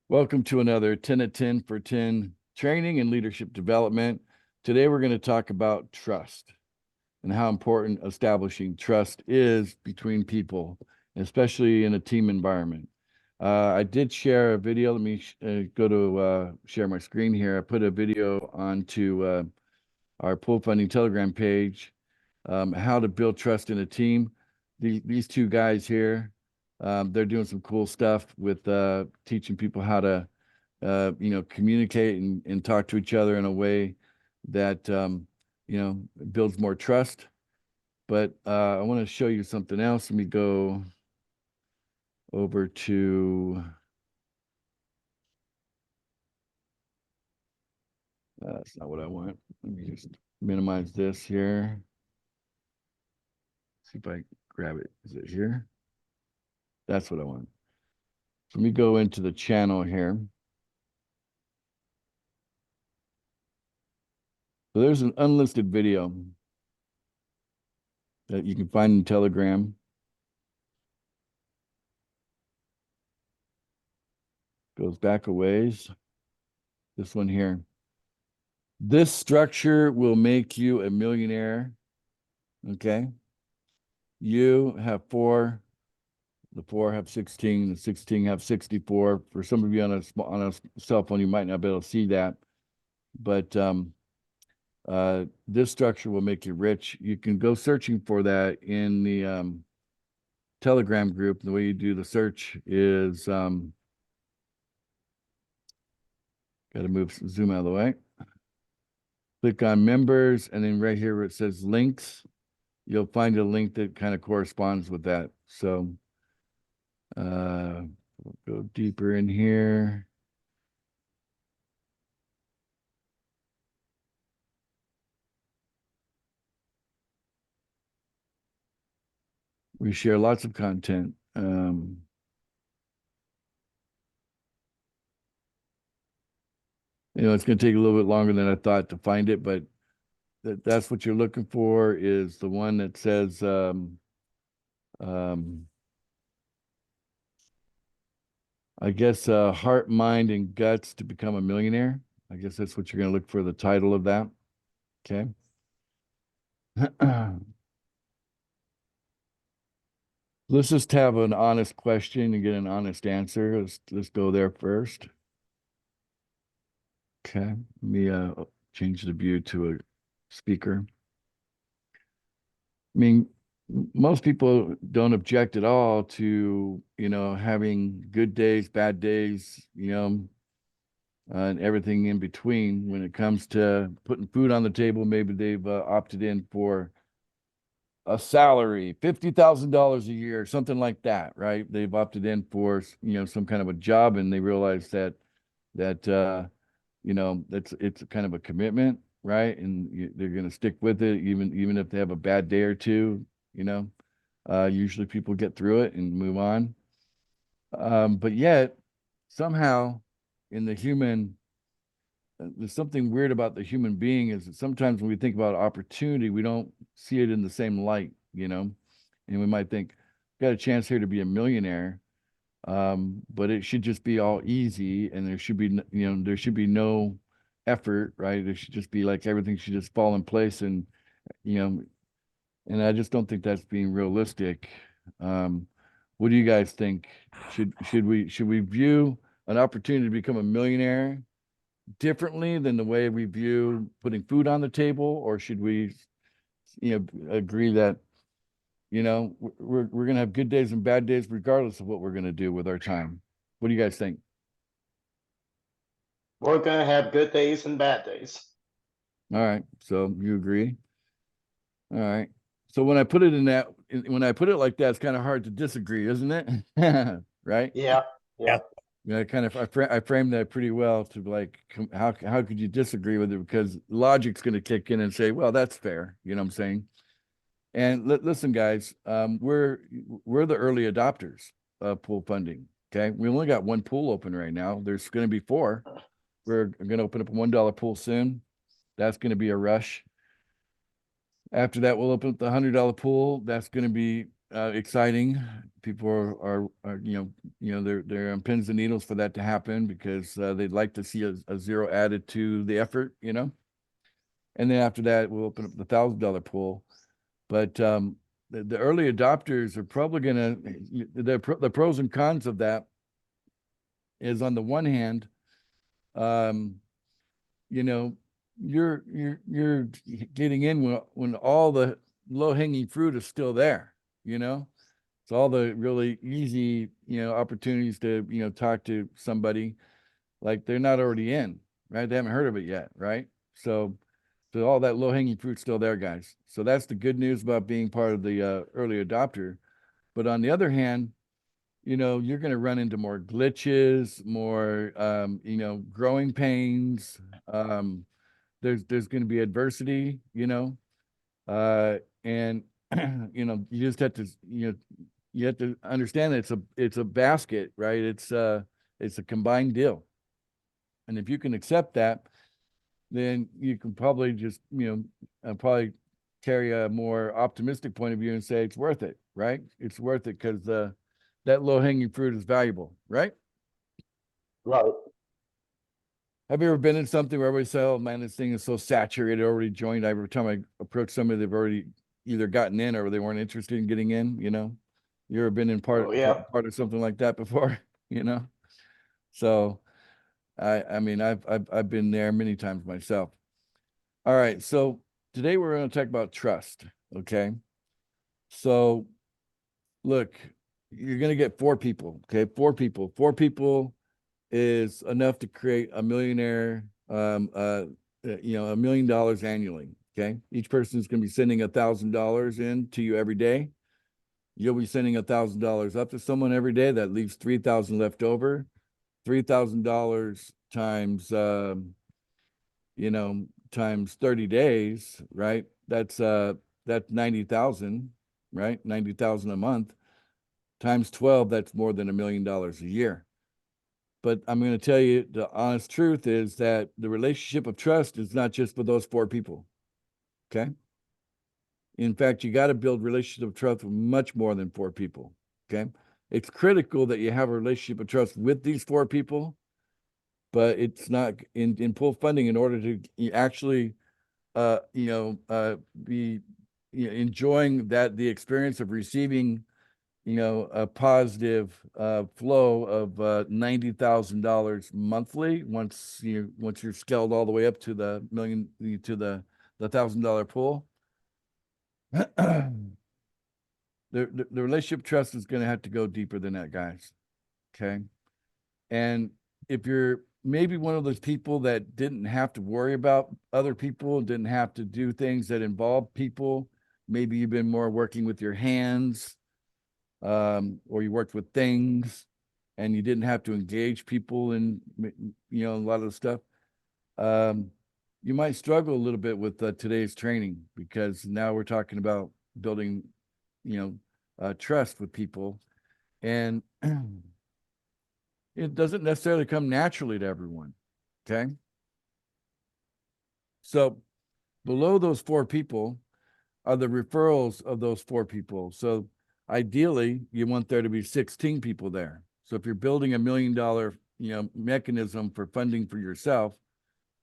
Welcome to another 10 at 10 for 10 training and leadership development. Today, we're going to talk about trust and how important establishing trust is between people, especially in a team environment. I did share a video. Let me go to share my screen here. I put a video onto our pool funding Telegram page, how to build trust in a team. These two guys here, they're doing some cool stuff with teaching people how to communicate and talk to each other in a way that builds more trust. But I want to show you something else. Let me go over to that's not what I want. Let me just minimize this here. See if I grab it. Is it here? That's what I want. So let me go into the channel here. So there's an unlisted video that you can find in Telegram. Goes back a ways. This one here. This structure will make you a millionaire. Okay. You have 4. The 4 have 16. The 16 have 64. For some of you on a cell phone, you might not be able to see that. But this structure will make you rich. You can go searching for that in the Telegram group. The way you do the search is got to zoom out of the way. Click on members, and then right here where it says links, you'll find a link that kind of corresponds with that. So we'll go deeper in here. We share lots of content. It's going to take a little bit longer than I thought to find it, but that's what you're looking for is the one that says I guess heart, mind, and guts to become a millionaire. I guess that's what you're going to look for, the title of that. Okay. Let's just have an honest question and get an honest answer. Let's go there first. Okay. Let me change the view to a speaker. I mean, most people don't object at all to, having good days, bad days, and everything in between. When it comes to putting food on the table, maybe they've opted in for a salary, $50,000 a year, something like that, right? They've opted in for, some kind of a job, and they realize that it's kind of a commitment, right? And they're going to stick with it, even if they have a bad day or two. Usually people get through it and move on. But yet, somehow, in the human, there's something weird about the human being is that sometimes when we think about opportunity, we don't see it in the same light, and we might think, got a chance here to be a millionaire, but it should just be all easy, and there should be, there should be no effort, right? There should just be like everything should just fall in place, and and I just don't think that's being realistic. What do you guys think? Should we view an opportunity to become a millionaire differently than the way we view putting food on the table, or should we, agree that we're gonna have good days and bad days regardless of what we're gonna do with our time? What do you guys think? We're going to have good days and bad days. All right, so you agree. All right. So when I put it when I put it like that, it's kind of hard to disagree, isn't it? Right? Yeah. Yeah. Yeah, I framed that pretty well to like how could you disagree with it, because logic's going to kick in and say, well, that's fair. You know what I'm saying? And listen, guys, we're the early adopters of pool funding. Okay, we only got one pool open right now. There's going to be 4. We're going to open up a $1 pool soon. That's going to be a rush. After that, we'll open up the $100 pool. That's going to be exciting. People are they're on pins and needles for that to happen because they'd like to see a zero added to the effort, and then after that we'll open up the $1,000 pool. But the early adopters are probably gonna the pros and cons of that is, on the one hand, um, you know, you're getting in when all the low hanging fruit is still there, It's all the really easy, opportunities to, talk to somebody, like they're not already in, right? They haven't heard of it yet, right? So all that low hanging fruit's still there, guys. So that's the good news about being part of the early adopter. But on the other hand, you're going to run into more glitches, more, growing pains. There's going to be adversity, and you just have to, you have to understand that it's a basket, right? It's a combined deal. And if you can accept that, then you can probably just, probably carry a more optimistic point of view and say it's worth it, right? It's worth it because that low hanging fruit is valuable, right? Right. Have you ever been in something where everybody say, "Oh man, this thing is so saturated, already joined"? Every time I approach somebody, they've already either gotten in or they weren't interested in getting in. You ever been in Oh, yeah. part of something like that before? You know, so I mean, I've been there many times myself. All right, so today we're going to talk about trust. Okay, so look, you're going to get four people. Okay, four people is enough to create a millionaire, $1 million annually. Okay. Each person is going to be sending $1,000 in to you every day. You'll be sending $1,000 up to someone every day. That leaves 3,000 left over. $3,000 times, times 30 days, right? That's 90,000, right? 90,000 a month times 12. That's more than $1 million a year. But I'm going to tell you the honest truth is that the relationship of trust is not just with those four people. Okay. In fact, you got to build relationship of trust with much more than four people. Okay. It's critical that you have a relationship of trust with these four people, but it's not in pool funding in order to actually, be enjoying the experience of receiving a positive flow of $90,000 monthly once you're scaled all the way up to the million to the $1,000 pool. The relationship trust is going to have to go deeper than that, guys. Okay. And if you're maybe one of those people that didn't have to worry about other people, didn't have to do things that involve people, maybe you've been more working with your hands, or you worked with things and you didn't have to engage people in, a lot of the stuff. You might struggle a little bit with today's training because now we're talking about building, trust with people, and it doesn't necessarily come naturally to everyone. Okay. So below those four people are the referrals of those four people. So ideally, you want there to be 16 people there. So if you're building $1 million, mechanism for funding for yourself,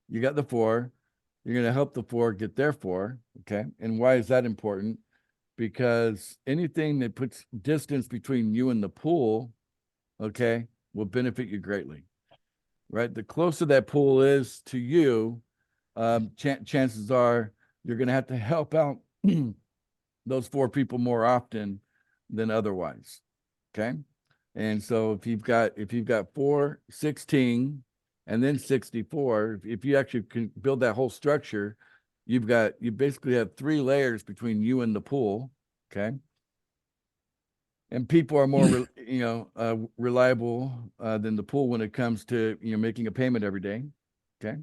you got the four. You're going to help the four get their four. Okay. And why is that important? Because anything that puts distance between you and the pool, okay, will benefit you greatly. Right. The closer that pool is to you, chances are you're going to have to help out those four people more often than otherwise. Okay. And so if you've got 4, 16, and then 64, if you actually can build that whole structure, you basically have 3 layers between you and the pool. Okay. And people are more, reliable than the pool when it comes to, making a payment every day. Okay.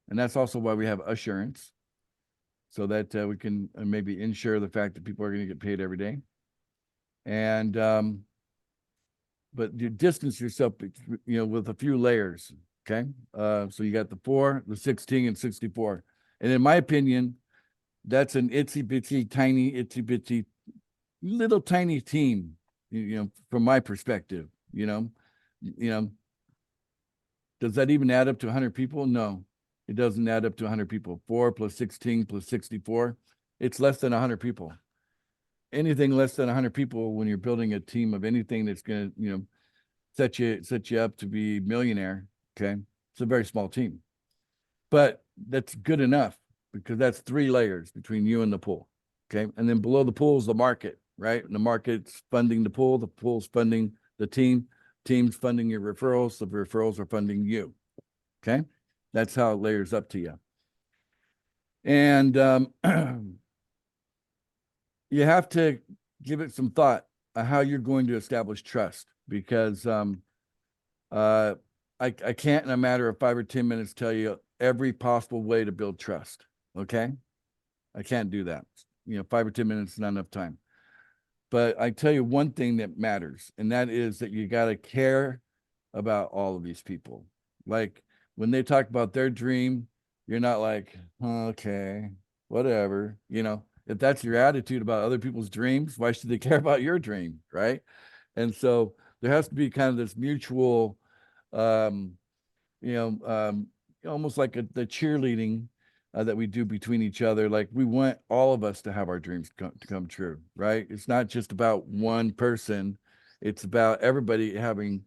And that's also why we have assurance, so that we can maybe ensure the fact that people are going to get paid every day. And but you distance yourself, with a few layers. Okay. So you got the 4, the 16, and 64. And in my opinion, that's an itsy bitsy, tiny, itsy bitsy, little tiny team, from my perspective, you know, does that even add up to 100 people? No, it doesn't add up to 100 people. 4 plus 16 plus 64, it's less than 100 people. Anything less than 100 people, when you're building a team of anything that's going to, set you up to be millionaire, okay, it's a very small team. But that's good enough, because that's 3 layers between you and the pool. Okay. And then below the pool is the market, right? And the market's funding the pool's funding the team's funding your referrals, the referrals are funding you. Okay. That's how it layers up to you. And you have to give it some thought on how you're going to establish trust, because I can't in a matter of 5 or 10 minutes tell you every possible way to build trust. Okay. I can't do that. 5 or 10 minutes is not enough time. But I tell you one thing that matters, and that is that you got to care about all of these people. Like, when they talk about their dream, you're not like, okay, whatever. If that's your attitude about other people's dreams, why should they care about your dream? Right. And so there has to be kind of this mutual, um, you know, almost like the cheerleading that we do between each other. Like, we want all of us to have our dreams to come true, right? It's not just about one person; it's about everybody having,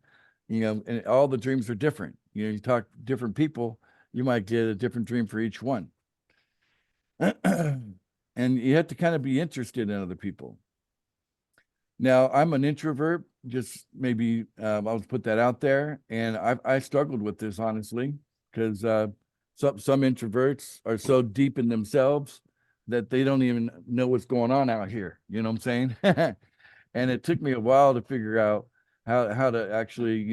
and all the dreams are different. You talk to different people, you might get a different dream for each one, and you have to kind of be interested in other people. Now, I'm an introvert, just maybe I'll put that out there. And I struggled with this, honestly, because some introverts are so deep in themselves that they don't even know what's going on out here. You know what I'm saying? And it took me a while to figure out how to actually,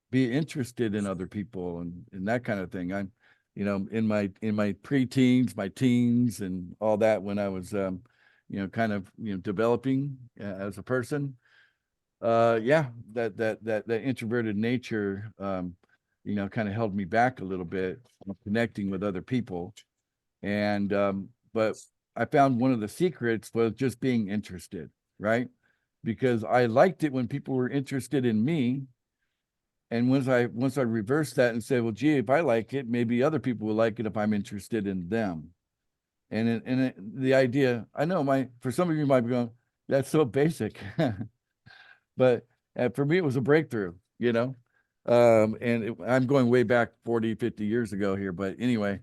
be interested in other people and that kind of thing. I'm, in my preteens, my teens, and all that, when I was kind of developing as a person. Yeah, that introverted nature, kind of held me back a little bit from connecting with other people. And but I found one of the secrets was just being interested, right? Because I liked it when people were interested in me. And once I reversed that and said, well, gee, if I like it, maybe other people will like it if I'm interested in them. The idea, I know, for some of you might be going, that's so basic. But for me, it was a breakthrough, I'm going way back 40, 50 years ago here. But anyway,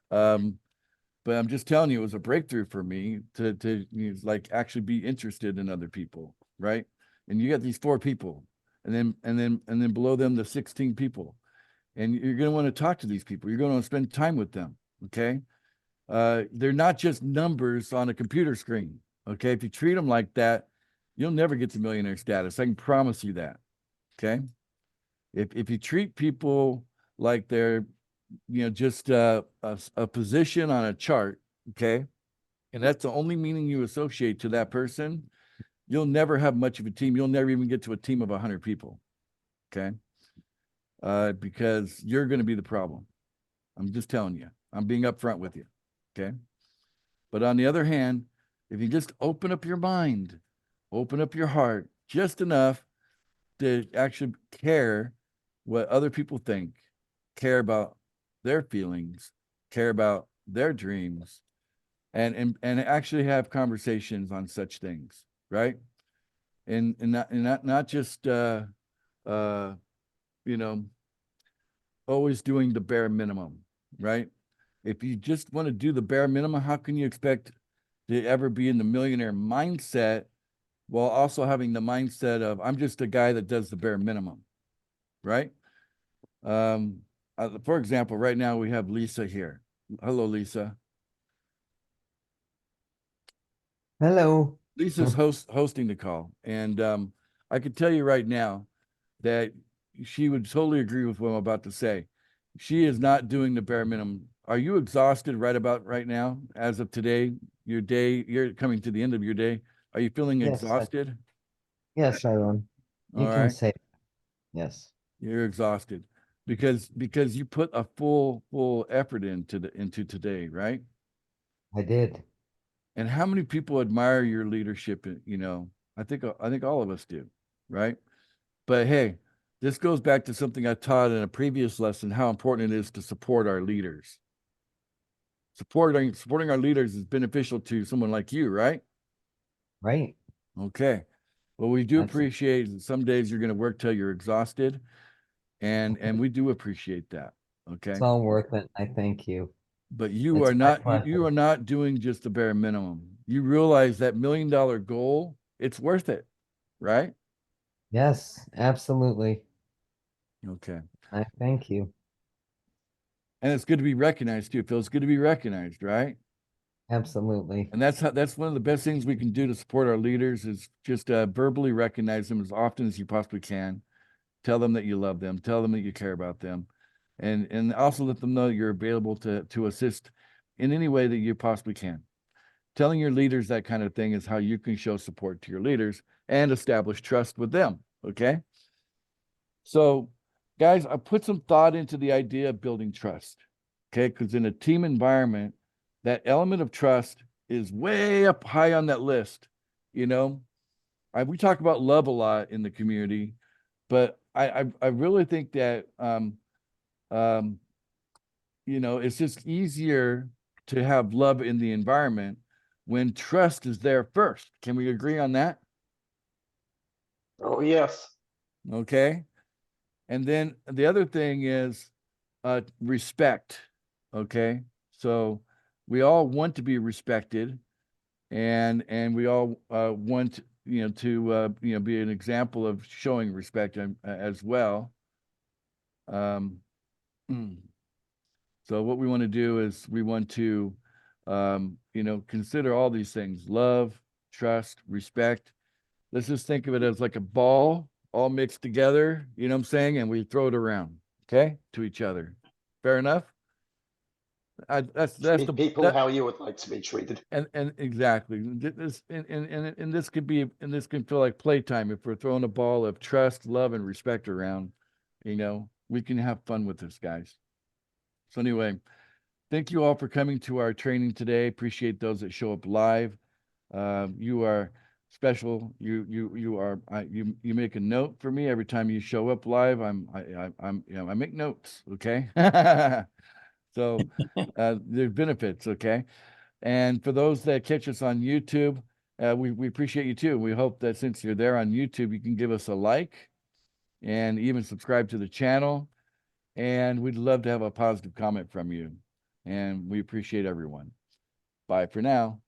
but I'm just telling you, it was a breakthrough for me to like actually be interested in other people, right? And you got these 4 people, and then below them, the 16 people. And you're going to want to talk to these people. You're going to want to spend time with them. Okay. They're not just numbers on a computer screen. Okay. If you treat them like that, you'll never get to millionaire status. I can promise you that. Okay. If you treat people like they're, just a position on a chart, okay, and that's the only meaning you associate to that person, you'll never have much of a team. You'll never even get to a team of 100 people. Okay. Because you're going to be the problem. I'm just telling you. I'm being upfront with you. Okay. But on the other hand, if you just open up your mind, open up your heart just enough to actually care what other people think, care about their feelings, care about their dreams, and actually have conversations on such things, right? And not just uh you know always doing the bare minimum, right? If you just want to do the bare minimum, how can you expect to ever be in the millionaire mindset while also having the mindset of I'm just a guy that does the bare minimum, right? Um, for example, right now we have Lisa here. Hello, Lisa. Hello. Lisa's hosting the call, and I can tell you right now that she would totally agree with what I'm about to say. She is not doing the bare minimum. Are you exhausted right now, as of today? Your day, you're coming to the end of your day. Are you feeling Yes, exhausted? yes, Aaron. You All can right, say yes. you're exhausted because you put a full effort into today, right? I did. And how many people admire your leadership, I think all of us do, right? But hey, this goes back to something I taught in a previous lesson, how important it is to support our leaders. Supporting our leaders is beneficial to someone like you, right? Right. Okay. Well, we do That's it. appreciate that some days you're going to work till you're exhausted, and we do appreciate that. Okay. It's all worth it. I thank you. But you It's are my not you pleasure. are not doing just the bare minimum. You realize that $1 million goal, it's worth it, right? Yes, absolutely. Okay. I thank you. And it's good to be recognized too. It feels good to be recognized, right? Absolutely. And that's one of the best things we can do to support our leaders is just verbally recognize them as often as you possibly can. Tell them that you love them. Tell them that you care about them, and also let them know you're available to assist in any way that you possibly can. Telling your leaders that kind of thing is how you can show support to your leaders and establish trust with them. Okay. So, guys, I put some thought into the idea of building trust. Okay. Because in a team environment, that element of trust is way up high on that list. You know, we talk about love a lot in the community, but I really think that, um, it's just easier to have love in the environment when trust is there first. Can we agree on that? Oh, yes. Okay. And then the other thing is respect. Okay. So we all want to be respected, and we all want to be an example of showing respect as well. Um, so what we want to do is we want to consider all these things: love, trust, respect. Let's just think of it as like a ball all mixed together, you know what I'm saying? And we throw it around, okay, to each other. Fair enough? That's Treat the people that how you would like to be treated. and exactly. And this could be, and this can feel like playtime if we're throwing a ball of trust, love, and respect around. We can have fun with this, guys. So anyway, thank you all for coming to our training today. Appreciate those that show up live. You are special. You are you make a note for me every time you show up live. I make notes. Okay. So there's benefits. Okay. And for those that catch us on YouTube, we appreciate you too. We hope that since you're there on YouTube, you can give us a like and even subscribe to the channel. And we'd love to have a positive comment from you. And we appreciate everyone. Bye for now.